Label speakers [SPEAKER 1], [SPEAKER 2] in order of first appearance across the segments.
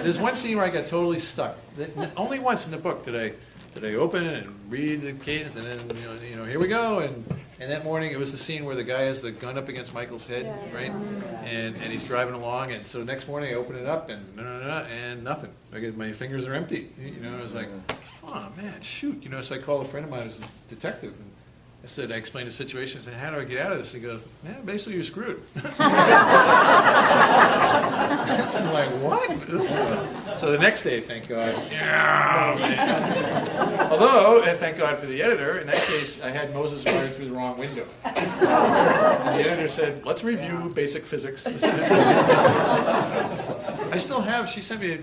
[SPEAKER 1] There's one scene where I got totally stuck. Only once in the book did I open it and read the cadence, and then here we go. And that morning it was the scene where the guy has the gun up against Michael's head, right? And he's driving along, and so the next morning I open it up and nothing. My fingers are empty. I was like, oh man, shoot. So I called a friend of mine who's a detective. And I explained the situation. I said, how do I get out of this? He goes, yeah, basically you're screwed. I'm like, what? So the next day, thank God. Although, thank God for the editor, in that case, I had Moses wired through the wrong window. And the editor said, let's review basic physics. I still have, she sent me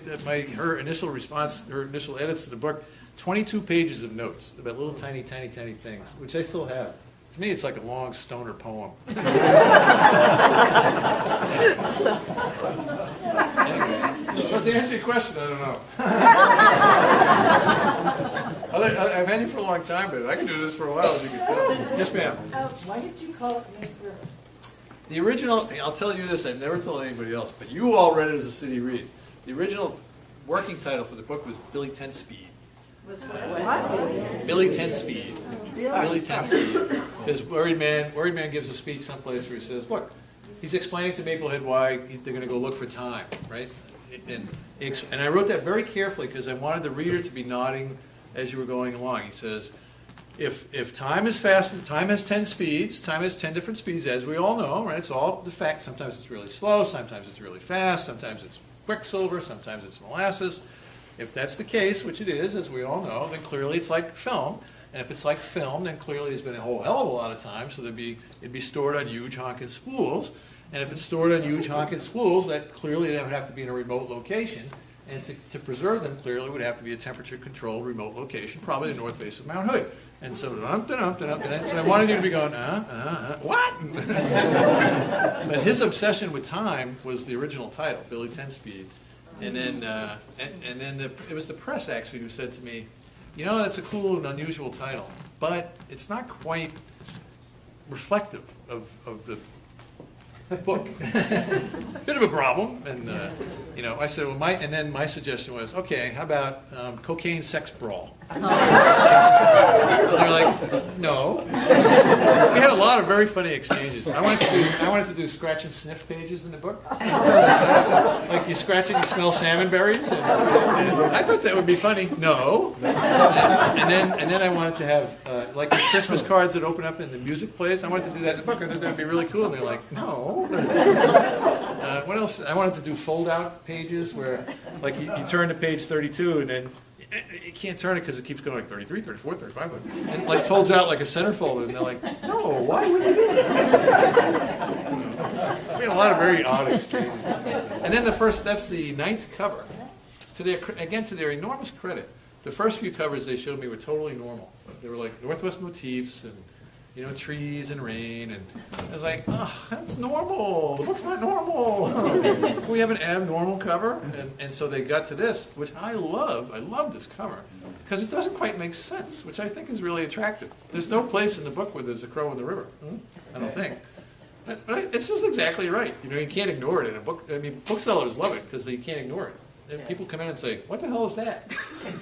[SPEAKER 1] her initial response, her initial edits to the book, 22 pages of notes about little tiny things, which I still have. To me, it's like a long stoner poem. Anyway, so to answer your question, I don't know. I've had you for a long time, but I can do this for a while, as you can tell. Yes, ma'am.
[SPEAKER 2] Why did you call it Mink River?
[SPEAKER 1] The original, I'll tell you this, I've never told anybody else, but you all read it as a City Reads. The original working title for the book was Billy Ten-Speed.
[SPEAKER 2] What?
[SPEAKER 1] Billy Ten-Speed. Billy Ten-Speed. Because Worried Man gives a speech someplace where he says, look, he's explaining to Maplehead why they're going to go look for time, right? And I wrote that very carefully because I wanted the reader to be nodding as you were going along. He says, if time is fast, time has 10 speeds, time has 10 different speeds, as we all know, right? It's all the fact. Sometimes it's really slow, sometimes it's really fast, sometimes it's quicksilver, sometimes it's molasses. If that's the case, which it is, as we all know, then clearly it's like film. And if it's like film, then clearly there's been a whole hell of a lot of time, so it'd be stored on huge honking spools. And if it's stored on huge honking spools, that clearly they would have to be in a remote location. And to preserve them, clearly would have to be a temperature-controlled remote location, probably the north face of Mount Hood. And so, so I wanted you to be going, what? But his obsession with time was the original title, Billy Ten-Speed. And then, it was the press actually who said to me, that's a cool and unusual title, but it's not quite reflective of the book. Bit of a problem, and I said, well, and then my suggestion was, okay, how about cocaine sex brawl? And they're like, no. We had a lot of very funny exchanges. I wanted to do scratch and sniff pages in the book, like you scratch and you smell salmon berries, and I thought that would be funny. No. And then I wanted to have like the Christmas cards that open up and the music plays. I wanted to do that in the book. I thought that would be really cool. And they're like, no. What else? I wanted to do fold-out pages where, like, you turn to page 32 and then you can't turn it because it keeps going like 33, 34, 35, and like folds out like a centerfold. And they're like, no, why would you do that? We had a lot of very odd exchanges. And then that's the 9th cover. To their enormous credit, the first few covers they showed me were totally normal. They were like Northwest motifs and trees and rain, and I was like, oh, that's normal. The book's not normal. We have an abnormal cover, and so they got to this, which I love. I love this cover because it doesn't quite make sense, which I think is really attractive. There's no place in the book where there's a crow in the river. I don't think. But it's just exactly right. You can't ignore it in a book. I mean, booksellers love it because you can't ignore it. And people come in and say, what the hell is that?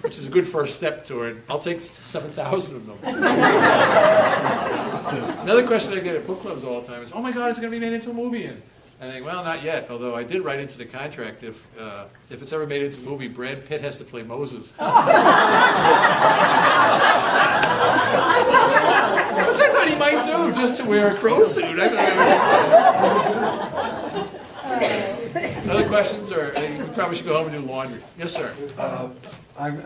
[SPEAKER 1] Which is a good first step toward, I'll take 7,000 of them. Another question I get at book clubs all the time is, oh my God, it's going to be made into a movie. And I think, well, not yet, although I did write into the contract, if it's ever made into a movie, Brad Pitt has to play Moses. Which I thought he might do, just to wear a crow suit. Other questions, or we probably should go home and do laundry. Yes, sir.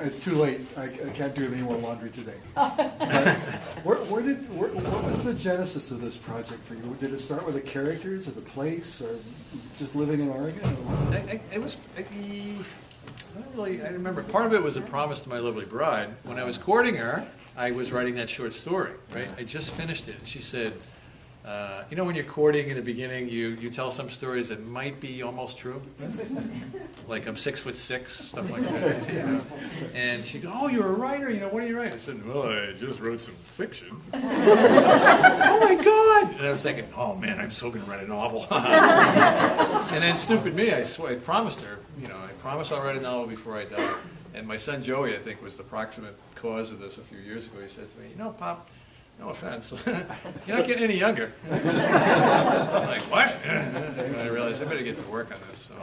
[SPEAKER 3] It's too late. I can't do any more laundry today. What was the genesis of this project for you? Did it start with the characters or the place, or just living in Oregon?
[SPEAKER 1] I remember. Part of it was a promise to my lovely bride. When I was courting her, I was writing that short story. Right. I just finished it, and she said, when you're courting in the beginning, you tell some stories that might be almost true. Like I'm 6'6", stuff like that. And she goes, oh, you're a writer, what do you write? I said, well, I just wrote some fiction. Oh my God! And I was thinking, oh man, I'm so going to write a novel. And then stupid me, I promised her, I promise I'll write a novel before I die. And my son Joey, I think, was the proximate cause of this a few years ago. He said to me, you know, Pop, no offense, you're not getting any younger. I'm like, what? And I realized I better get to work on this. So.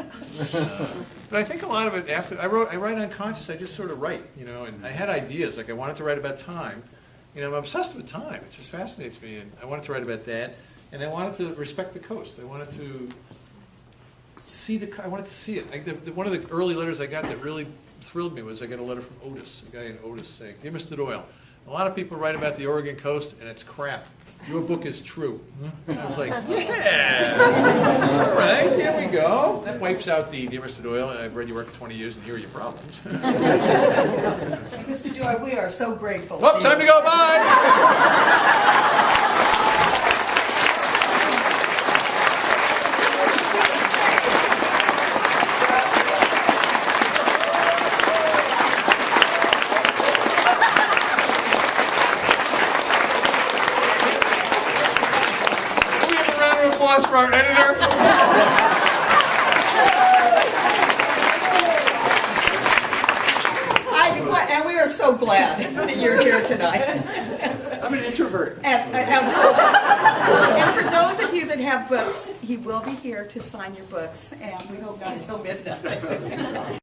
[SPEAKER 1] But I think a lot of it, after I write unconscious, I just sort of write, you know, and I had ideas, like I wanted to write about time. You know, I'm obsessed with time. It just fascinates me, and I wanted to write about that. And I wanted to respect the coast. I wanted to see I wanted to see it. One of the early letters I got that really thrilled me was I got a letter from Otis, a guy in Otis saying, "Dear Mr. Doyle, a lot of people write about the Oregon coast, and it's crap. Your book is true." I was like, yeah, all right, there we go. That wipes out the, "Dear Mr. Doyle, I've read your work for 20 years, and here are your problems."
[SPEAKER 2] Mr. Doyle, we are so grateful.
[SPEAKER 1] Well, time to go, bye! For our editor.
[SPEAKER 2] And we are so glad that you're here tonight.
[SPEAKER 4] I'm an introvert.
[SPEAKER 2] And for those of you that have books, he will be here to sign your books, and we hope not until midnight.